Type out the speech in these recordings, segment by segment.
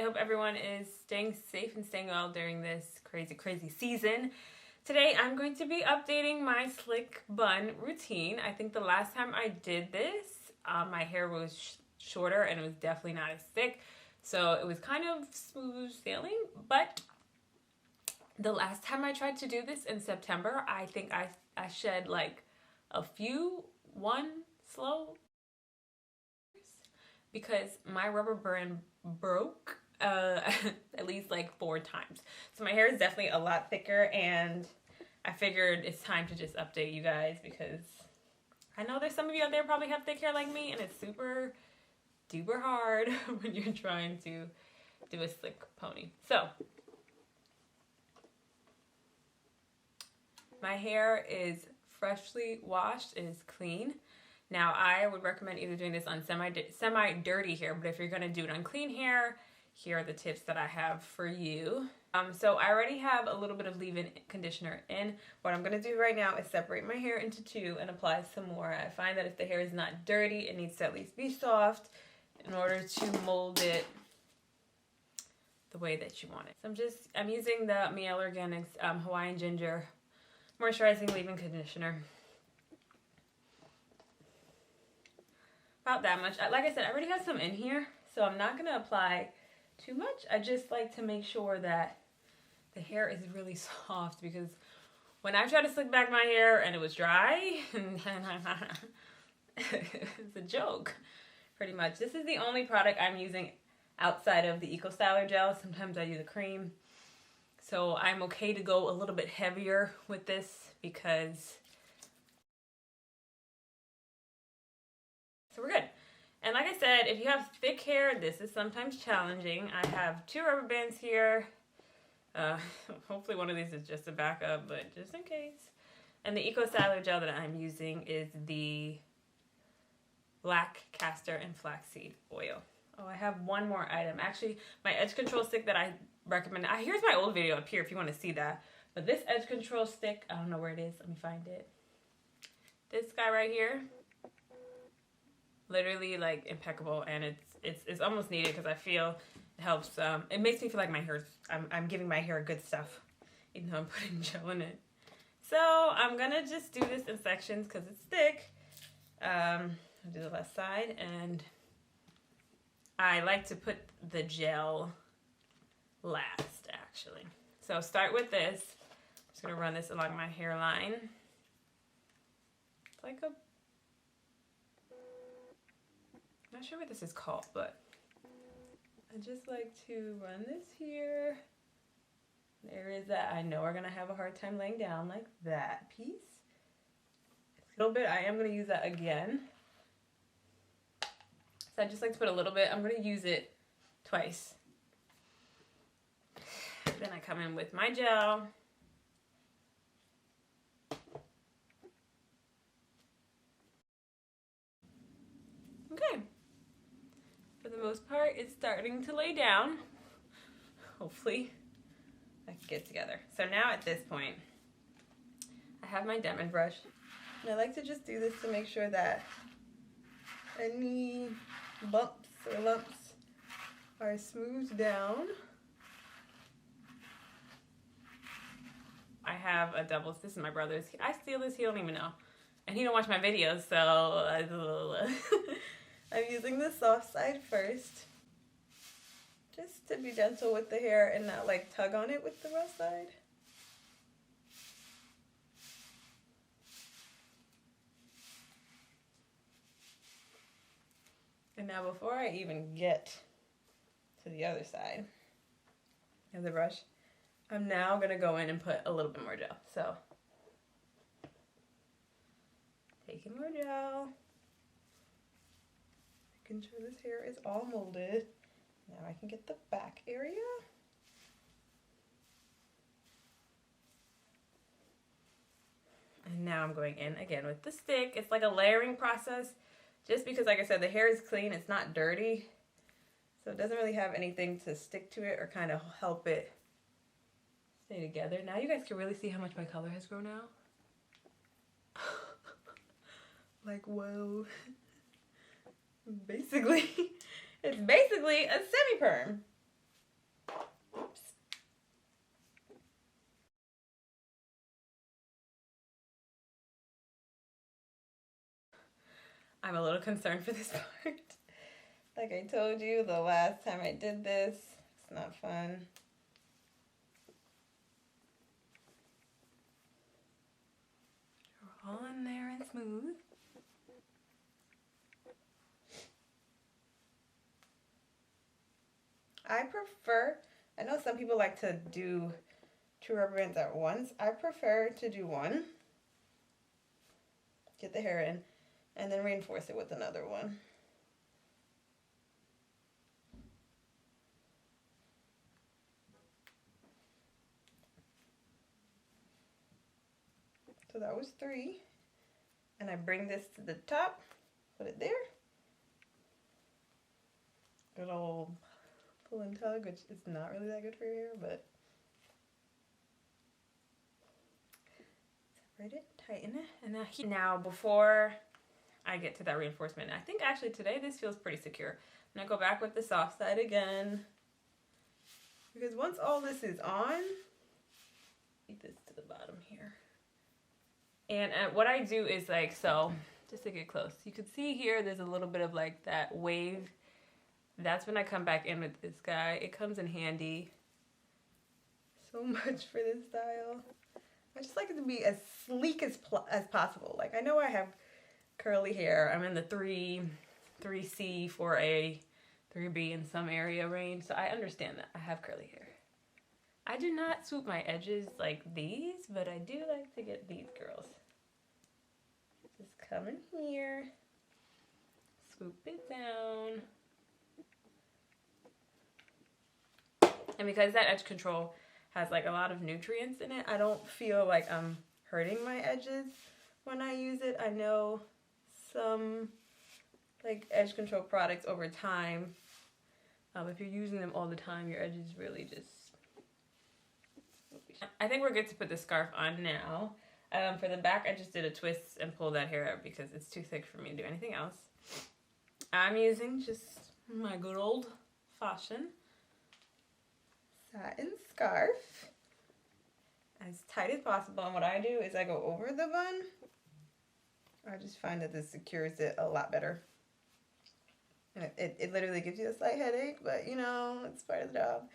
hope everyone is staying safe and staying well during this crazy season. Today I'm going to be updating my slick bun routine. I think the last time I did this, my hair was shorter and it was definitely not as thick. So it was kind of smooth sailing, but the last time I tried to do this in September, I think I shed like one slow because my rubber band broke at least like 4 times. So my hair is definitely a lot thicker, and I figured it's time to just update you guys because I know there's some of you out there probably have thick hair like me, and it's super duper hard when you're trying to do a slick pony. So my hair is freshly washed, it is clean. Now I would recommend either doing this on semi-dirty hair, but if you're gonna do it on clean hair, here are the tips that I have for you. So I already have a little bit of leave-in conditioner in. What I'm gonna do right now is separate my hair into 2 and apply some more. I find that if the hair is not dirty, it needs to at least be soft in order to mold it the way that you want it. So I'm using the Miele Organics Hawaiian Ginger Moisturizing Leave-In Conditioner. About that much. Like I said, I already have some in here, so I'm not gonna apply too much. I just like to make sure that the hair is really soft, because when I tried to slick back my hair and it was dry, it's a joke, pretty much. This is the only product I'm using outside of the Eco Styler gel. Sometimes I use a cream. So I'm okay to go a little bit heavier with this because so we're good. And like I said, if you have thick hair, this is sometimes challenging. I have 2 rubber bands here. Hopefully one of these is just a backup, but just in case. And the Eco Styler gel that I'm using is the black castor and flaxseed oil. Oh, I have one more item. Actually, my edge control stick that I recommend. Here's my old video up here if you want to see that. But this edge control stick, I don't know where it is. Let me find it. This guy right here. Literally like impeccable, and it's almost needed because I feel it helps. It makes me feel like my hair's I'm giving my hair good stuff, even though I'm putting gel in it. So I'm gonna just do this in sections because it's thick. I'll do the left side, and I like to put the gel last actually. So start with this. I'm just gonna run this along my hairline. It's like a I'm not sure what this is called, but I just like to run this here. The areas that I know are gonna have a hard time laying down, like that piece. A little bit, I am gonna use that again. So I just like to put a little bit. I'm gonna use it twice. Then I come in with my gel. Okay. For the most part, it's starting to lay down. Hopefully, I can get it together. So now at this point, I have my Denman brush. And I like to just do this to make sure that any bumps or lumps are smoothed down. I have a double, this is my brother's. I steal this, he don't even know. And he don't watch my videos, so I'm using the soft side first, just to be gentle with the hair and not like tug on it with the rough side. And now before I even get to the other side of the brush, I'm now gonna go in and put a little bit more gel. So, taking more gel. Making sure this hair is all molded. Now I can get the back area. And now I'm going in again with the stick. It's like a layering process. Just because, like I said, the hair is clean, it's not dirty. So it doesn't really have anything to stick to it or kind of help it stay together. Now you guys can really see how much my color has grown out. Like, whoa. Basically, it's basically a semi-perm. I'm a little concerned for this part. Like I told you the last time I did this, it's not fun. We're all in there and smooth. I know some people like to do 2 rubber bands at once. I prefer to do one, get the hair in, and then reinforce it with another one. So that was 3. And I bring this to the top, put it there. Good old pull and tug, which is not really that good for your hair, but separate it, tighten it, and now before I get to that reinforcement, I think actually today this feels pretty secure. I'm gonna go back with the soft side again, because once all this is on, get this to the bottom here. And what I do is like, so just to get close, you can see here there's a little bit of like that wave. That's when I come back in with this guy. It comes in handy so much for this style. I just like it to be as sleek as possible. Like, I know I have curly hair. I'm in the 3C, 4A, 3B in some area range, so I understand that I have curly hair. I do not swoop my edges like these, but I do like to get these girls. Just come in here, swoop it down. And because that edge control has like a lot of nutrients in it, I don't feel like I'm hurting my edges when I use it. I know some like edge control products over time, if you're using them all the time, your edges really just... I think we're good to put the scarf on now. For the back, I just did a twist and pull that hair out because it's too thick for me to do anything else. I'm using just my good old fashioned satin scarf, as tight as possible. And what I do is I go over the bun. I just find that this secures it a lot better. And it literally gives you a slight headache, but you know, it's part of the job.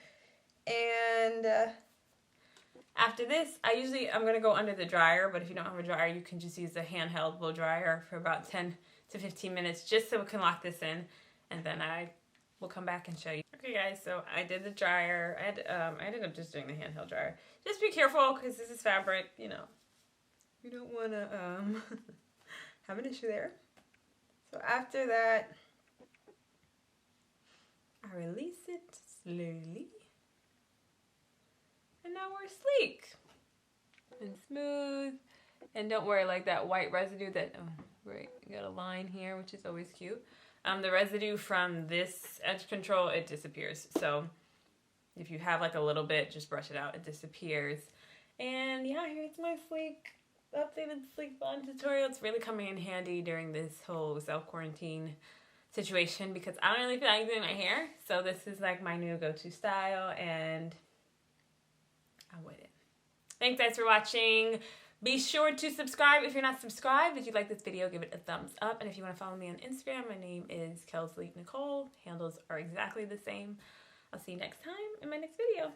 And after this, I'm going to go under the dryer, but if you don't have a dryer, you can just use a handheld blow dryer for about 10 to 15 minutes just so it can lock this in, and then I will come back and show you. Okay guys, so I did the dryer. I ended up just doing the handheld dryer. Just be careful because this is fabric, you know. You don't want to have an issue there. So after that, I release it slowly. And now we're sleek and smooth. And don't worry, like that white residue that, oh, right, you got a line here, which is always cute. The residue from this edge control, it disappears. So if you have like a little bit, just brush it out, it disappears. And yeah, here's my updated sleek bun tutorial. It's really coming in handy during this whole self-quarantine situation because I don't really feel like doing my hair. So this is like my new go-to style, and I'm with it. Thanks guys for watching. Be sure to subscribe if you're not subscribed. If you like this video, give it a thumbs up. And if you want to follow me on Instagram, my name is Kelsley Nicole. Handles are exactly the same. I'll see you next time in my next video.